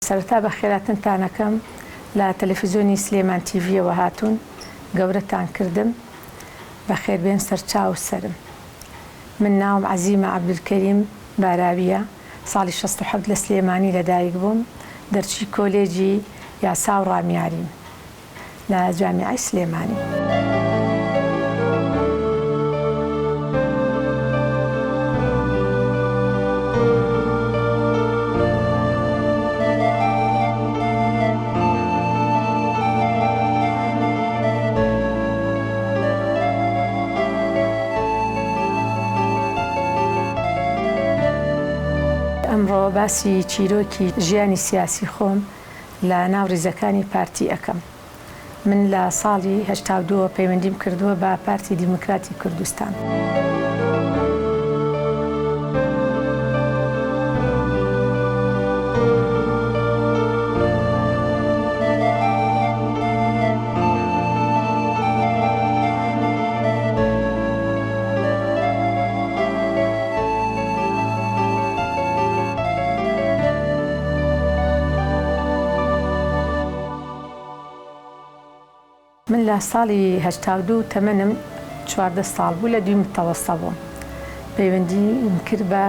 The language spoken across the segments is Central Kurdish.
سەرەتا بە خێراتنتانەکەم لە تەلەڤیزیۆنی سلێمان تیڤیەوە هاتوون گەورەتان کردم بە خێربێن سەرچاو سەرم. من ناوم عەزیمە عەبدولکەریم باراویە، ساڵی 67 لە سلێمانی لەدایک بووم، دەرچی کۆلێجی یاسا و ڕامیاریم لە جامیعەی سلێمانی. ئەمڕۆ باسی چیرۆکی ژیانی سیاسی خۆم لە ناو ڕیزەکانی پارتی ئەەکەم. من لە ساڵی 82 پەیوەندیم کردووە بە پارتی دیموکراتی کوردستان. من لە ساڵی 82 تەمەنم 14 ساڵ بوو، لە دوی متەوەسە بووم. پەیوەندیم کرد بە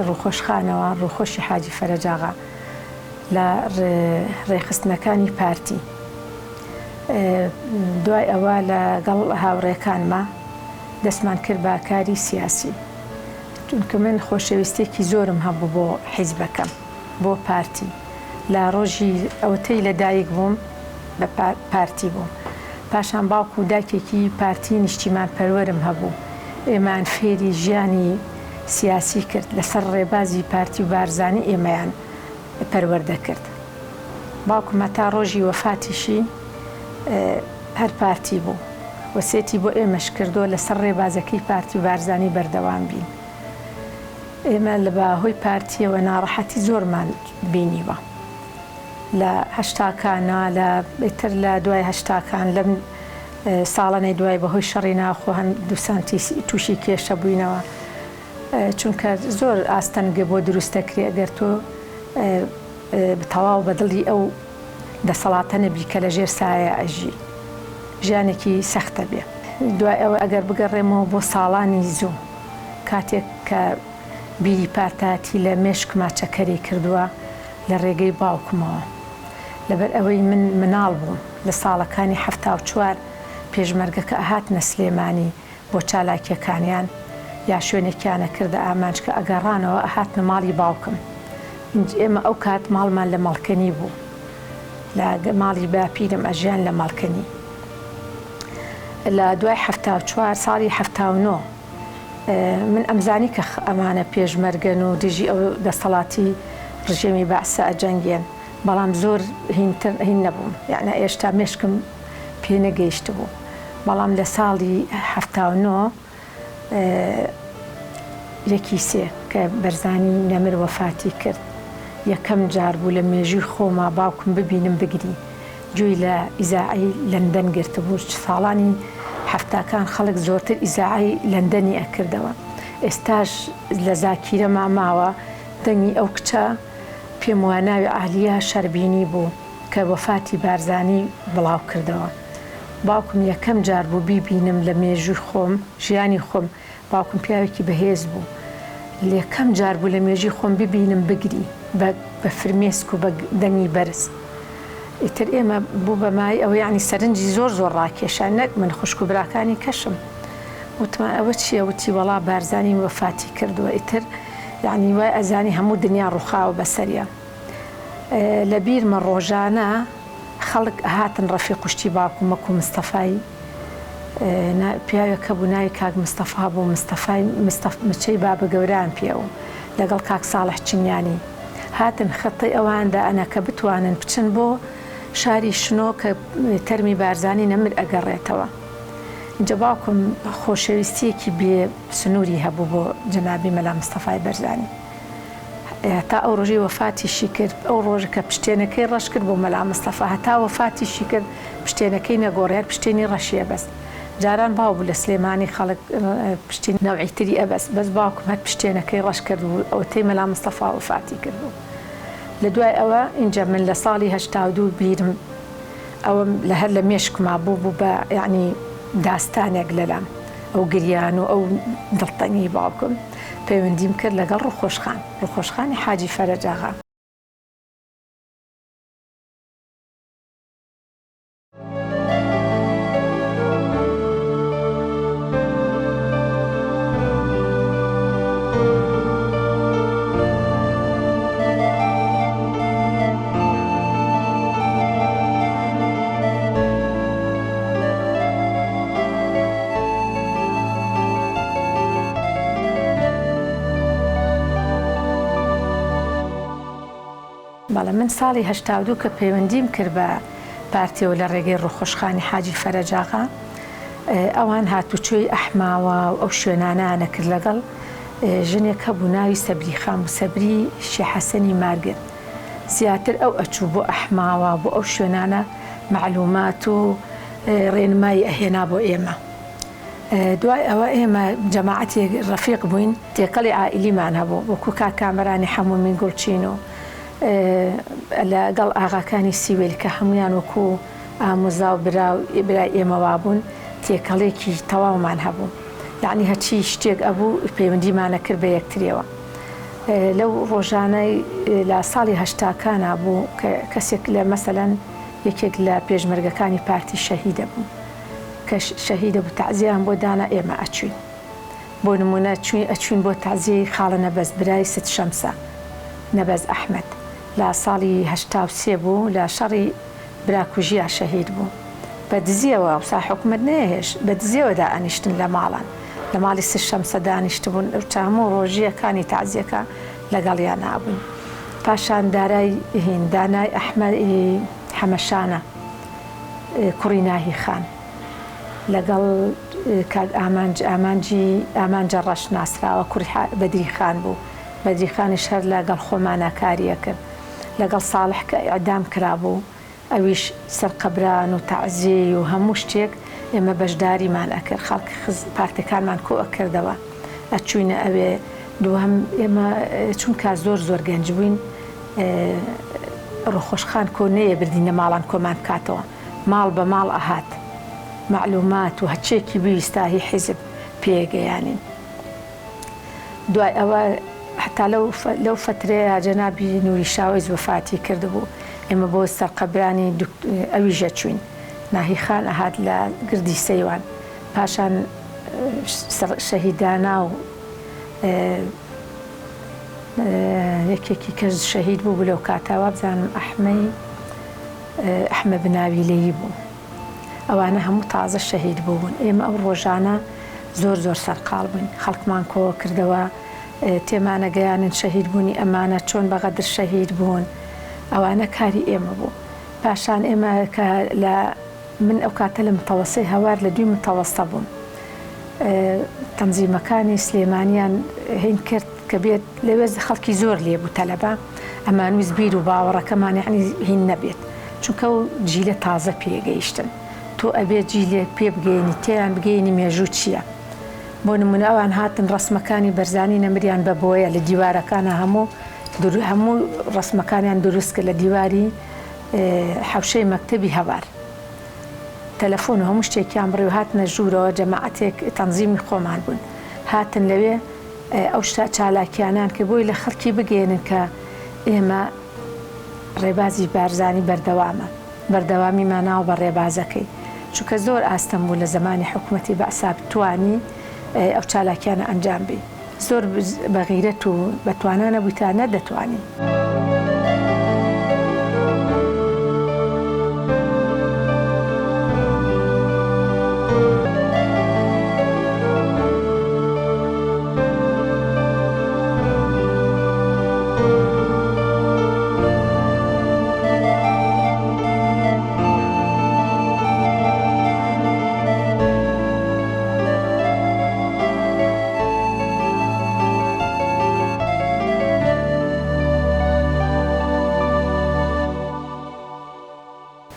ڕووخۆشخانەوە، ڕووخۆشی حاجی فەرەجاغا لە ڕێخستنەکانی پارتی. دوای ئەوە لەگەڵ هاوڕێکانمە دەستمان کرد بە کاری سیاسی، چونکە من خۆشەویستێکی زۆرم هەبوو بۆ حیزبەکەم، بۆ پارتی. لە ڕۆژی ئەوەتەی لەدایک بووم بە پارتی بووم. پاشان باوکو و دایکێکی پارتی نیشتیمان پەروەرم هەبوو، ئێمان فێری ژیانی سیاسی کرد، لەسەر ڕێبازی پارتی و بارزانی ئێمەیان پەروەردەکرد. باوکم هەتا ڕۆژی وەفاتیشی هەر پارتی بوو، وەسێتی بۆ ئێمەش کردووە لەسەر ڕێبازەکەی پارتی و بارزانی بەردەوام بین. ئێمە لە بەهۆی پارتیەوە ناڕەحەتی زۆرمان بینیوە لە هەشتاکانە، بێتر لە دوای هەشتاکان لەم ساڵانەی دوای بەهۆی شەڕی ناوخۆ هەندووسان تووشی کێشە بووینەوە، چونکە زۆر ئاستەنگە بۆ دروستەکرێ ئەگەر تۆ تەواو بەدڵی ئەو دەسەڵاتە نەبی کە لەژێر سایە ئەژی، ژیانێکی سەختە بێ. دوای ئەوە ئەگەر بگەڕێمەوە بۆ ساڵانی زوو، کاتێک کە بیری پارتاتی لە مێشک ماچەکەری کردووە لە ڕێگەی باوکمەوە، لەبەر ئەوەی من مناڵ بووم لە ساڵەکانی 74 پێشمەرگەکە ئەهاتنە سلێمانی بۆ چالاکیەکانیان یا شوێنێکیانە کردە ئامانج کە ئەگەڕانەوە ئەهاتنە ماڵی باوکم. ئێمە ئەو کات ماڵمان لە مەڵکەنی بوو، لە ماڵی باپیرم ئەژیان لە مەڵکەنی. لە دوای 74 ساڵی 79 من ئەمزانی کە ئەمانە پێشمەرگەن و دژی ئەو دەسەڵاتی ڕژێمی بەعسە ئەجەنگێن، بەڵام زۆر هین نەبووم، یعنی ئێشتا مێشکم پێ نەگەیشت بوو. بەڵام لە ساڵی 79 یەکی سێ کە بەرزانی نەمر وەفاتی کرد، یەکەم جار بوو لە مێژووی خۆما باوکم ببینم بگری. گوێی لە ئیزاعەی لەندەن گرتە بوو. ساڵانی هەفتاکان خەڵک زۆرتر ئیزاعەی لەندەنی ئەکردەوە. ئێستاش لە زاکیرەما ماوە دەنگی ئەو کچە پێم وایە ناوی عالیا شەربینی بوو کە وەفاتی بارزانی بڵاو کردەوە. باوکم یەکەم جار بوو بیبینم لە مێژووی خۆم، ژیانی خۆم. باوکم پیاوێکی بەهێز بوو، یەکەم جار بوو لە مێژووی خۆم ببینم بگری بە فرمێسک و بە دەنگی بەرز. ئیتر ئێمە بوو بەمای ئەوە، یعنی سەرنجی زۆر ڕاکێشان، نەک من خوشک و براکانی کەشم. وتمان ئەوە چییە؟ وتی وەڵا بارزانی وەفاتی کردووە. ئیتر یعنی وای ئەزانی هەموو دنیا ڕووخاوە بەسەریە. لە بیرمە ڕۆژانە خەڵک هاتن ڕەفیق قوشتی باوکم وەکو مستەفای، پیاوێکە بوو ناوی کاک مستەفا بوو، مستەفای مچەی بابە گەوران پێوە لەگەڵ کاک ساڵح چنیانی. هاتن خەتەی ئەواندا ئەنە کە بتوانن بچن بۆ شاری شنۆ کە تەرمی بارزانی نەمر ئەگەڕێتەوە. اینجا باوکم خۆشەویستیەکی بێ سنووری هەبوو بۆ جەنابی مەلا مستەفای بەرزانی. تا ئەو ڕۆژی وەفاتیشی کرد، ئەو ڕۆژە کە پشتێنەکەی ڕەش کرد بۆ مەلا مستەفا، هەتا وەفاتیشی کرد پشتێنەکەی نەگۆڕێت، پشتێنی ڕەشیە بەست. جاران باو بوو لە سلێمانی خەڵک پشتین نەوعی تری ئەبەست، بەس باوکم هەر پشتێنەکەی ڕەش کرد و ئەوەتەی مەلا مستەفا وەفاتی کردبوو. لە دوای ئەوە اینجا من لە ساڵی 82 بیرم ئەوم لە هەر لە مێشکما بوو بە یعنی داستانێک لەلام ئەو گریان و ئەو دڵتەنی باوکم پەیوەندیم کرد لەگەڵ ڕوخۆشخانی حاجی فەرەج ئاغا. بەڵام من ساڵی 82 کە پەیوەندیم کرد بە پارتیەوە لە ڕێگەی ڕوخۆشخانی حاجی فەرەج ئاغا ئەوان هاتوچۆی ئەحماوە و ئەو شوێنانانە کرد لەگەڵ ژنێک هەبوو ناوی سەبری خان و سەبری شێحەسەنی مارگرد زیاتر ئەو ئەچوو بۆ ئەحماوە بۆ ئەو شوێنانە معلومات و ڕێنمایی ئەهێنا بۆ ئێمە. دوای ئەوە ئێمە جەماعەتێک ڕەفیق بووین تێکەڵی عائیلیمان هەبوو وەکو کاکامەرانی هەموو من گوڵچین و لەگەڵ ئاغاکانی سیویل کە هەمویان وەکو ئامۆزا و برای ئێمەوا بوون تێکەڵێکی تەواومان هەبوو یعنی هەچی شتێک ئەبوو پەیوەندیمانە کرد بە یەکتریەوە. لەو ڕۆژانەی لە ساڵی هەشتاکانە بوو کە کەسێک لە مەسەلەن یەکێک لە پێشمەرگەکانی پارتی شەهیدە بوو کە شەهیدە بوو تەعزیەیان بۆ دانا ئێمە ئەچوین بۆ نمونە ئەچوین بۆ تەعزیەی خاڵە نەبەز برای ست شەمسە نەبەز ئەحمەد لە ساڵی 83 بوو لە شەڕی براکوژیە شەهید بوو بە دزیەوە وسا حکومت نەهێش بە دزیەوە دائەنیشتن لە ماڵان لە ماڵی ست شەمسە دانیشتبوون هەموو ڕۆژیەکانی تەعزیەکە لەگەڵیان نابوون. پاشان دارای دانای ئەحمەدی حەمەشانە کوڕی ناهی خان لەگەڵ ئامانجە ڕەش ناسراوە کوڕی بەدری خان بوو بەدری خانیش هەر لەگەڵ خۆمانە کاریە کرد لەگەڵ ساڵح کە ئیعدام کرابوو ئەویش سەرقەبران و تەعزیە و هەموو شتێک ئێمە بەشداریمان ئەکرد خەڵکی پارتەکانمان کۆ ئەکردەوە ئەچوینە ئەوێ دووەم ئێمە چونکە زۆر گەنج بووین ڕوخۆشخان کۆ نەیە بردینە ماڵان کۆمان بکاتەوە ماڵ بە ماڵ ئەهات معلومات و هەچێکی بویستا هی حیزب پێگەیانین. دوای ئەوە حتا لەو فترەیە جەنابی نووری شاوەیز وەفاتی کردبوو ئێمە بۆ سەرقەبرانی ئەویژە چوین ناهی خان ئەهات لە گردی سەیوان پاشان شەهیدانا و یەکێکی کەس شەهید بوو لەو کاتاوە بزانم ئەحمە بناوی لێی بوو ئەوانە هەموو تازە شەهید بوون. ئێمە ئەو ڕۆژانە زۆر سەرقاڵ بووین خەڵکمان کۆ کردەوە تێمانە گەیانن شەهید بوونی ئەمانە چۆن بەقەدر شەهید بوون ئەوانە کاری ئێمە بوو. پاشان ئێمە کە لە من ئەو کاتە لە متەوەسەی هەوار لە دوی متەوەستە بووم تەنزیمەکانی سلێمانیان هین کرد کە بێت لەوێز خەڵکی زۆر لێبوو تەلەبە ئەمان ویست بیر و باوەڕەکەمان یعنی هین نەبێت چونکە و جیلە تازە پێگەیشتن تۆ ئەبێت جیلێک پێ بگەینی تێیان بگەینی مێژوو چییە بۆ نمونە ئەوان هاتن ڕسمەکانی بەرزانی نەمریان بە بۆیە لە دیوارەکانە هەموو ڕسمەکانیان دروست کرد لە دیواری حەوشەی مەکتەبی هەوار تەلەفۆن و هەموو شتێکیان بڕێ و هاتنە ژوورەوە جەماعەتێک تەنزیمی خۆمان بوون هاتن لەوێ ئەو شتا چالاکیانان کە بۆی لە خەڵکی بگێنن کە ئێمە ڕێبازی بارزانی بەردەوامی ماناوە بە ڕێبازەکەی چونکە زۆر ئاستەم بوو لە زمانی حکوومەتی بەعسا بتوانی ئەو چالاکیانە ئەنجام بی زۆر بەغیرەت و بەتوانانە بووی تا نەدەتوانی.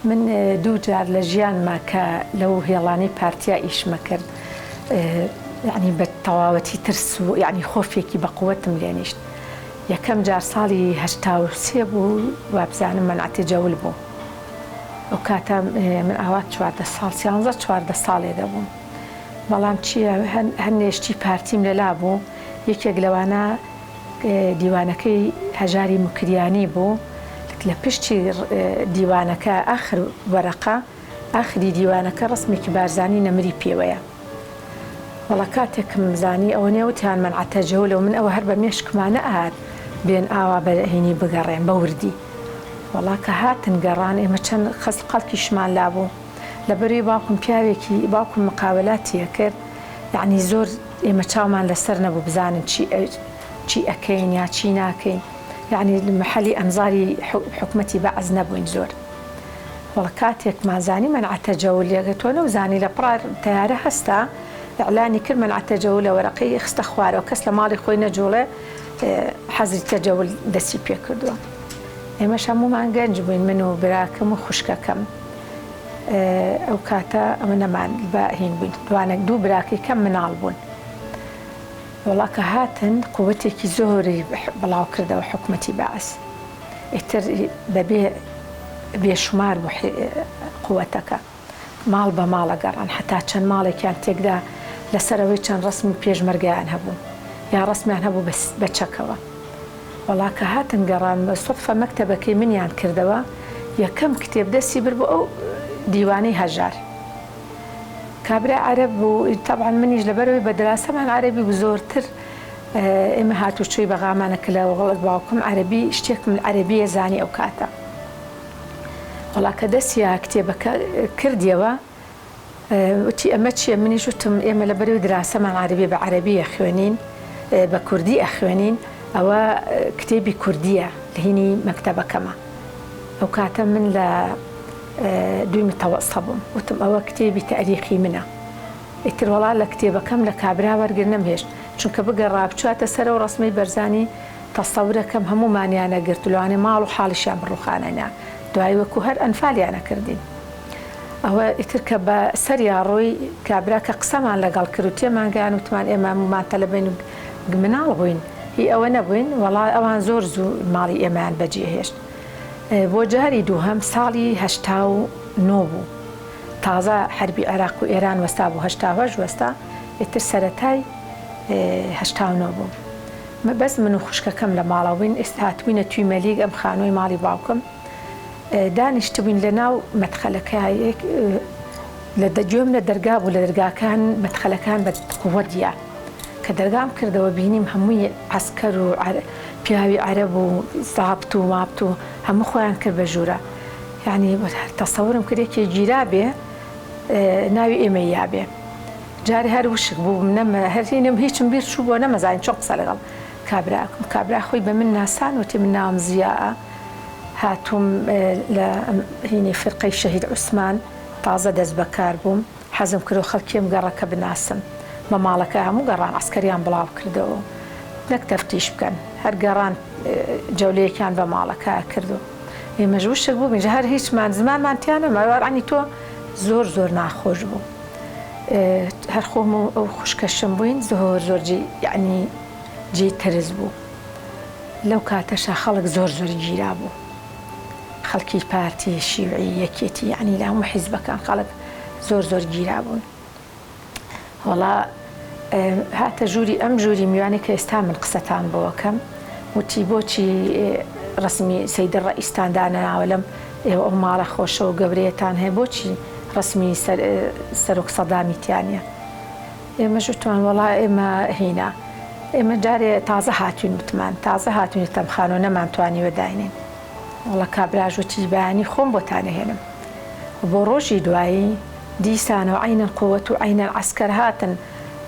من دوو جار لە ژیانما کە لەو هێڵانەی پارتیا ئیشمە کرد یعنی بە تەواوەتی ترس و یعنی خۆفێکی بەقووەتم لێنیشت یەکەم جار ساڵی 83 بوو وابزانم منعەتی جەول بوو. ئەو کاتە من ئاوات 14 ساڵ 14 ساڵێ دەبووم. بەڵام چییە هەرنێشتی پارتیم لەلا بوو، یەکێک لەوانە دیوانەکەی هەژاری مکریانی بوو لە پشتی دیوانەکە ئاخر وەرەقە ئاخری دیوانەکە ڕسمێکی بارزانی نەمری پێوەیە. وەڵا کاتێکم زانی ئەوە نێوتیان منعەتە جەولە و من ئەوە هەر بە مێشکمانە ئاات بێن ئاوا بەهینی بگەڕێن بە وردی. وەڵا کە هاتن گەڕان ئێمە چەند خەڵکیشمان لابوو لەبەروی باوکم پیاوێکی باوکم مقاولاتیە کرد، یعنی زۆر ئێمە چاومان لەسەر نەبوو بزانن چی ئەکەین یا چی ناکەین، یعنی محلی ئەنزاری حکومەتی بەعز نەبووین زۆر. وەڵا کاتێک مازانی منعەتە جەولێگە تۆ نەوزانی لە پڕ تەیارە هەستا ئەعلانی کرد منعەتە جەولە وەرەقەی خستە خوارەوە کەس لە ماڵی خۆی نەجوڵێ حەزری تەجەول دەستی پێ کردووە. ئێمەش هەمومان گەنج بووین من و براکەم و خوشکەکەم. ئەو کاتە ئەمە نەمان بەهین بووین، دوانێک دوو براکەی کەم مناڵ بوون. وەڵا کە هاتن قووەتێکی زۆری بڵاو کردەوە حکومەتی بەعز، ئیتر بەبێ بێشمار بوو قووەتەکە ماڵ بە ماڵە گەڕان، حتا چەند ماڵێکیان تێکدا لەسەرەوەی چەند ڕسمی پێشمەرگیان هەبوو یا ڕسمیان هەبوو بە چەکەوە. وەڵا کە هاتن گەڕان بە سوتفە مەکتەبەکەی منیان کردەوە، یەکەم کتێب دەستی بر بۆ ئەو دیوانەی هەژار. کابرا عەرەب بوو، تەبعاً منیش لەبەرەوەی بە دەراسەمان عەرەبی بوو زۆرتر ئێمە هاتوچۆی بەغامانە کە لە وەڵات باوکم عەرەبی شتێکم عەرەبیە زانی ئەو کاتە. وەڵا کە دەستیا کتێبەکە کردیەوە وتی ئەمە چییە؟ منیش وتم ئێمە لەبەرەوەی دراسەمان عەرەبی بە عەرەبی ئەخوێنین بە کوردی ئەخوێنین، ئەوە کتێبی کوردیە لە هینی مەکتەبەکەمە. ئەو کاتە من لە دوی متەوەسە بووم، وتم ئەوە کتێبی تاریخی منە. ئیتر وەڵا لە کتێبەکەم لە کابرا وەرگر نەمهێشت، چونکە بگەڕا بچواتە سەر و ڕسمەی بەرزانی تەسەورەکەم هەمومانیانە گرت و لەوانێ ماڵ و حاڵیشیان بڕوخانەنا، دوای وەکو هەر ئەنفالیانە کردین. ئەوە ئیتر کە بە سەریا ڕۆی کابرا کە قسەمان لەگەڵ کرد و تێمانگەیان وتمان ئێمە هەمومان تەلەبەین و مناڵ بووین، هی ئەوە نەبووین. وەڵا ئەوان زۆر زوو ماڵی ئێمەیان بەجێهێشت. بۆ جاری دووهەم ساڵی 89 بوو، تازە حربی عێراق و ئێران وەستا بوو، 88 وەستا، ئیتر سەرەتای 89 بوو. بەس من و خوشکەکەم لە ماڵەوەین، ئێستا هاتووینە توی مەلیگ ئەم خانۆی ماڵی باوکم، دانیشتبووین لە ناو مەدخەلەکە لە دەگوێم لە دەرگا بوو، لە دەرگاکان مەدخەلەکان بە قووە دیە کە دەرگام کردەوە بینیم هەمووی عەسکەر و پیاوی عەرەب و زابط و مابط و هەموو خۆیان کرد بە ژوورە. یعنی تەسەورم کردێکی گیرا بێ ناوی ئێمە یابێ. جاری هەر وشک بوو هەرینم هیچم بیر چوو بۆ نەمەزانین چۆن قسە لەگەڵ کابرا خۆی بە من ناسان وتی من ناوم زیاءە، هاتووم لە هینی فرقەی شەهید عوسمان، تازە دەست بەکار بووم، حەزم کرد و خەڵکیم گەڕەکە بناسم. بە ماڵەکە هەموو گەڕان عەسکەریان بڵاو کردەوە نەک تەفتیش بکەن، هەر گەڕان جەولەیەکیان بە ماڵەکە کردو. ئێمەش وشک بوو میژە هەر هیچمان زمانمان نەماوەڕانی تۆ زۆر ناخۆش بوو. هەر خۆم و ئەو خوشکەشم بووین زۆر یعنی جێی تەرز بوو. لەو کاتەشە خەڵک زۆر گیرا بوو، خەڵکی پارتی شیوعی یەکێتی، یعنی لە هەموو حیزبەکان خەڵک زۆر گیرا بوون. وەڵا هاتە ژووری ئەم ژووری میوانی کە ئێستا من قسەتان بۆەکەم، وتی بۆچی ڕسمی سەیدە ڕەئیستاندانە ناوە لەم ئێوە ئەو ماڵە خۆشە و گەورەیەتان هەیە، بۆچی ڕسمی سەرۆک سەدامیتیانە؟ ئێمەش وتمان وەڵا ئێمە هینا ئێمە جارێ تازە هاتوین، وتمان تازە هاتوین تەمخانۆ نەمانتوانیوە داینین. وەڵا کابراژ وتی بەیانی خۆم بۆتانە هێنم. بۆ ڕۆژی دوایی دیسانەوە عینەن قووەت و عینەن عەسکەر هاتن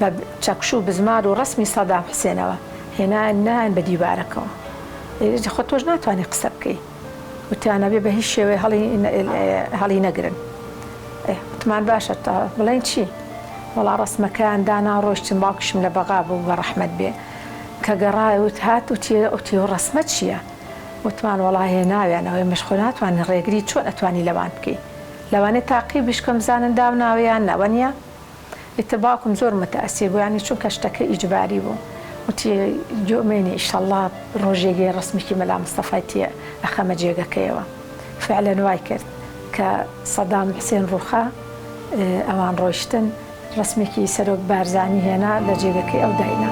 بە چەکش و بزمار و ڕسمی سەدام حوسێنەوە هێنان بە دیوارەکەەوە. خۆ تۆش ناتوانانی قسە بکەی، وتیانە بێ بە هیچ شێوەیە هەڵی نەگرن. وتمان باشە تا بڵێن چی؟ وەڵا ڕسمەکەیان دانا ڕۆیشتن، باوکشم لە بەغا بوو بە ڕەحمەت بێ کە گەڕایوت هات وتی و ڕسمە چییە؟ وتمان وەڵا هێناویانەوەی مەشخۆ ناتوانین ڕێگری چۆن ئەتوانی لەوان بکەی، لەوانێت تاقیبیش کەم زانن داوناویان نەوەنیە. ئیتر باوکم زۆر متەئەسیر بوو، یانی چونکە شتەکە ئیجباری بوو، وتی جۆمێنی ئیشەڵڵا ڕۆژێگەی ڕسمێکی مەلا مستەفای تێ ئەخەمە جێگەکەیەوە فعلەن وای کرد کە سەدام حسێن ڕووخا ئەوان ڕۆیشتن ڕسمێکی سەرۆک بارزانی هێنا لە جێگەکەی ئەو داینا.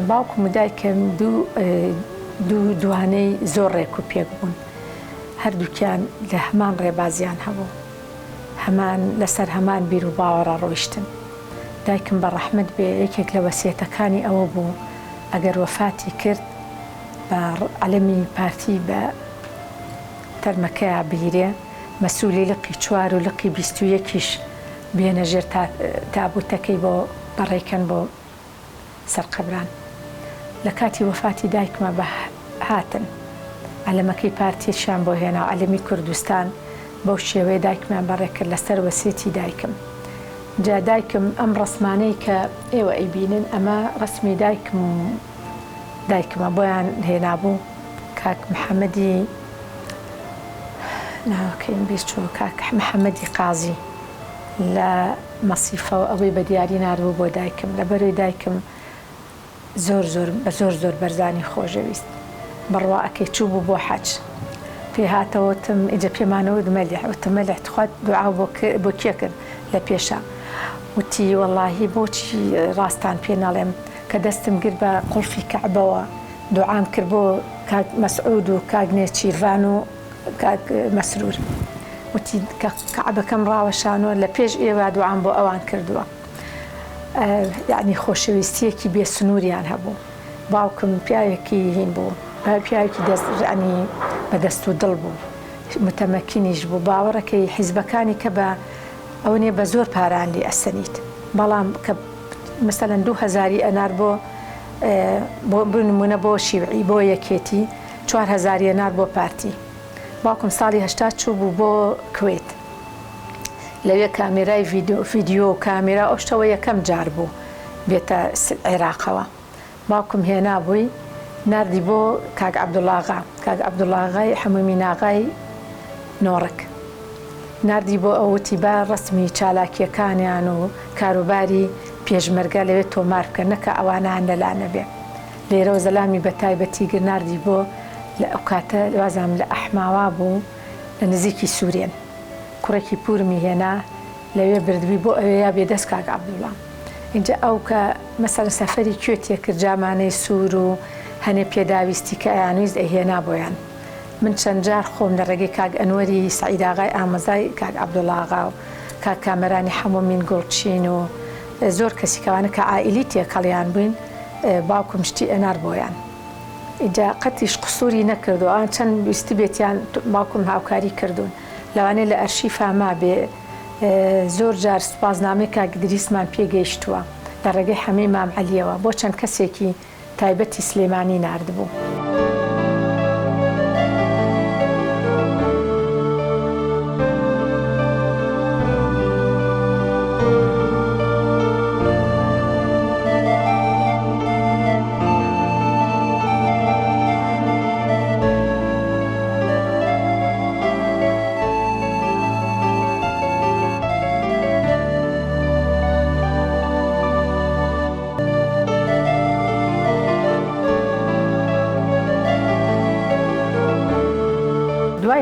باوکم و دایکم دوو دوانەی زۆر ڕێک و پێک بوون هەردووکیان لە هەمان ڕێبازیان هەبوو هەمان لەسەر هەمان بیر و باوەڕە ڕۆیشتن دایکم بە ڕەحمەت بێ یەکێک لە وەسیەتەکانی ئەوە بوو ئەگەر وەفاتی کرد بە عەلەمی پارتی بە تەرمەکەیە بیرێ مەسوولی لقی 4 و لقی 21ش بێنە ژێر تابوتەکەی بۆ بەڕێکەن بۆ سەرقەبران لە کاتی وەفاتی دایکمە بە هاتن عەلەمەکەی پارتیشیان بۆ هێنا عەلەمی کوردستان بەو شێوەیە دایکمیان بەڕێکرد لەسەر وەسیەتی دایکم جا دایکم ئەم ڕسمانەی کە ئێوە ئەیبینن ئەمە ڕسمی دایکمە بۆیان هێنابوو کاک محەممەدی ناوەکەیم بیستوە کاک محەممەدی قازی لە مەسیفەوە ئەوەی بە دیاری نردبوو بۆ دایکم لەبەروی دایکم زۆر بەرزانی خۆشەویست بڕواکەی چوو بوو بۆ حەج پێ هاتەوەتم ئیجە پێمانەوە مەلیح وتم مەلیح تخوات دوعا بۆ کێ کرد لە پێشە وتی وەڵاهی بۆچی ڕاستان پێ نەڵێم کە دەستم گرت بە قوڵفی کەعبەوە دوعام کرد بۆ کاک مەسعود و کاک نێچیروان و کاک مەسرور وتی کەعبەکەم ڕاوەشانوە لە پێش ئێوە دوعام بۆ ئەوان کردووە یعنی خۆشەویستیەکی بێ سنووریان هەبوو باوکم پیاوێکی هین بوو پیاوێکی دەستانی بە دەست و دڵ بوو متەمەکینیش بوو باوەڕەکەی حیزبەکانی کە بە ئەو نیە بە زۆر پاران لێ ئەسەنیت بەڵام کە مەسەلەن 2000 ئەنار بۆ بنمونە بۆ شیوعی بۆ یەکێتی 4000 ئەنار بۆ پارتی باوکم ساڵی 80 چوو بوو بۆ کوێت لەوێ کامێرای ڤیدیۆ و کامێرا ئەو شتەوە یەکەم جار بوو بێتە عێراقەوە باوکم هێنا بووی نردی بۆ کاک عەبدوڵاغای حەمومیناغای نۆڕک نردی بۆ ئەوتی با ڕسمی چالاکیەکانیان و کاروباری پێشمەرگە لەوێت تۆمار بکەن نەکە ئەوانان لەلانە بێ لێرە زەلامی بە تایبەتی گر نردی بۆ لە ئەو کاتە وازام لە ئەحماوا بوو لە نزیکی سوورێن کوڕێکی پورمی هێنا لەوێ بردووی بۆ ئەوەیە بێدەست کاک عەبدوڵا اینجا ئەو کە مەسەلە سەفەری کوێتیە کرد جامانەی سوور و هەنێ پێداویستی کە ئەیانویست ئەهێنا بۆیان من چەند جار خۆم لە ڕێگەی کاک ئەنوەری سەعیداغای ئامەزای کاک عەبدوڵاغا و کاک کامەرانی هەموومین گوڵچین و زۆر کەسی کەوانە کە عائیلی تێکەڵیان بووین باوکم شتی ئەنار بۆیان ئینجا قەتیش قسووری نەکردو ئەوان چەند ویستی بێتیان باوکم هاوکاری کردوون لەوانەیە لە ئەرشیفا ما بێ زۆر جار سوپاسنامەی کاک دریسمان پێگەیشتووە لە ڕێگەی هەمەی مام عەلیەوە بۆ چەند کەسێکی تایبەتی سلێمانی ناردبوو.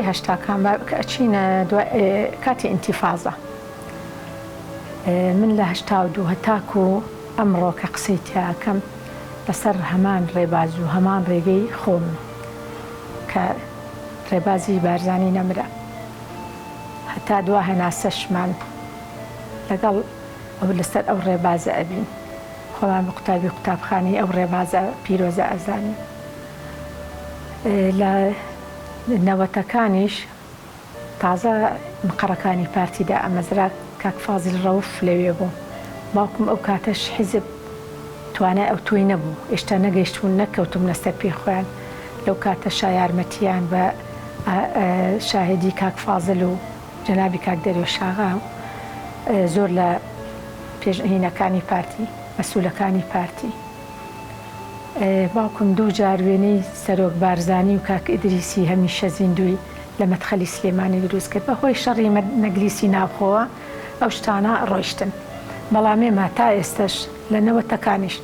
ساڵی هەشتاکان ئەچینە کاتی ئینتیفازە. من لە 1970 هەتاکو ئەمڕۆ کە قسەی تیاکەم لەسەر هەمان ڕێباز و هەمان ڕێگەی خۆم کە ڕێبازی بارزانی نەمرە. هەتا دوا هەناسەشمان لەگەڵ ئەو لەسەر ئەو ڕێبازە ئەبین. خۆمان بە قوتابی قوتابخانەی ئەو ڕێبازە پیرۆزە ئەزانین. لە نەوەتەکانیش تازە مقڕەکانی پارتیدا ئەمەزرا کاک فازڵ ڕەوف لەوێ بوو. باوکم ئەو کاتەش حیزب توانای ئەو توی نەبوو، ئێشتا نەگەیشتون نەکەوتم لەسەر پێی خۆیان. لەو کاتەشا یارمەتیان بە شاهدی کاک فازڵ و جەنابی کاک دەریێشاغا زۆر لە پێشهینەکانی پارتی مەسئولەکانی پارتی. باوکم دوو جار وێنەی سەرۆک بارزانی و کاک ئیدریسی هەمیشە زیندوی لە مەدخەلی سلێمانی دروست کرد. بەهۆی شەڕی نەگلیسی ناوخۆوە ئەو شتانە ڕۆیشتن. بەڵام ئێمە تا ئێستش لە نەوەتەکانیش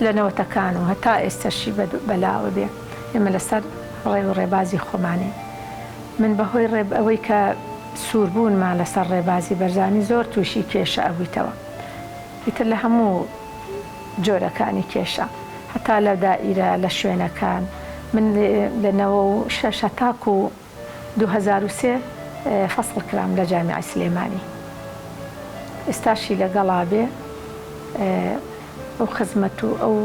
لە نەوەتەکان و هەتا ئێستەشی بەلاوە بێ ئێمە لەسەر ڕێ و ڕێبازی خۆمانی. من بەهۆی ئەوەی کە سووربوونمان لەسەر ڕێبازی بەرزانی زۆر تووشی کێشە ئەبوویتەوە. ئیتر لە هەموو جۆرەکانی کێشە هەتا لە دائیرە لە شوێنەکان. من لە 96 تاکو 2003 فەسڵ کرام لە جامیعەی سلێمانی. ئێستاشی لەگەڵا بێ ئەو خزمەت و ئەو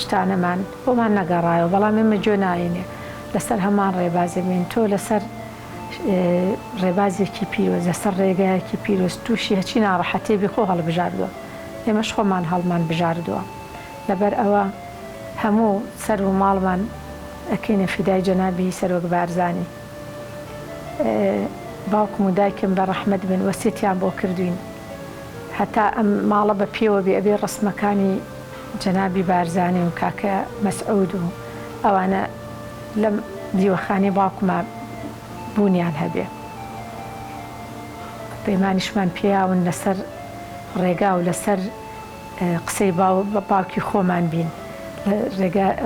شتانەمان بۆمان نەگەڕایەوە. بەڵام ئێمە گوێ ناینێ لەسەر هەمان ڕێبازی بین. تۆ لەسەر ڕێبازێکی پیرۆز لەسەر ڕێگایەکی پیرۆز تووشی هەچی ناڕەحەتێبی خۆ هەڵبژاردووە. ئێمەش خۆمان هەڵمان بژاردووە. لەبەر ئەوە هەموو سەر و ماڵمان ئەکەینە فیدای جەنابی سەرۆک بارزانی. باوکم و دایکم بە ڕەحمەت بن وەسیەتیان بۆ کردوین. هەتا ئەم ماڵە بە پێوە بێ ئەبێ ڕسمەکانی جەنابی بارزانی و کاکە مەسعود و ئەوانە لەم دیوەخانی باوکمە بوونیان هەبێ. پەیمانیشمان پێیاون لەسەر ڕێگا و لەسەر قسەی باوکی خۆمان بین.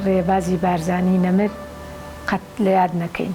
ڕێبازی بارزانی نەمر قەت لە یاد نەکەین.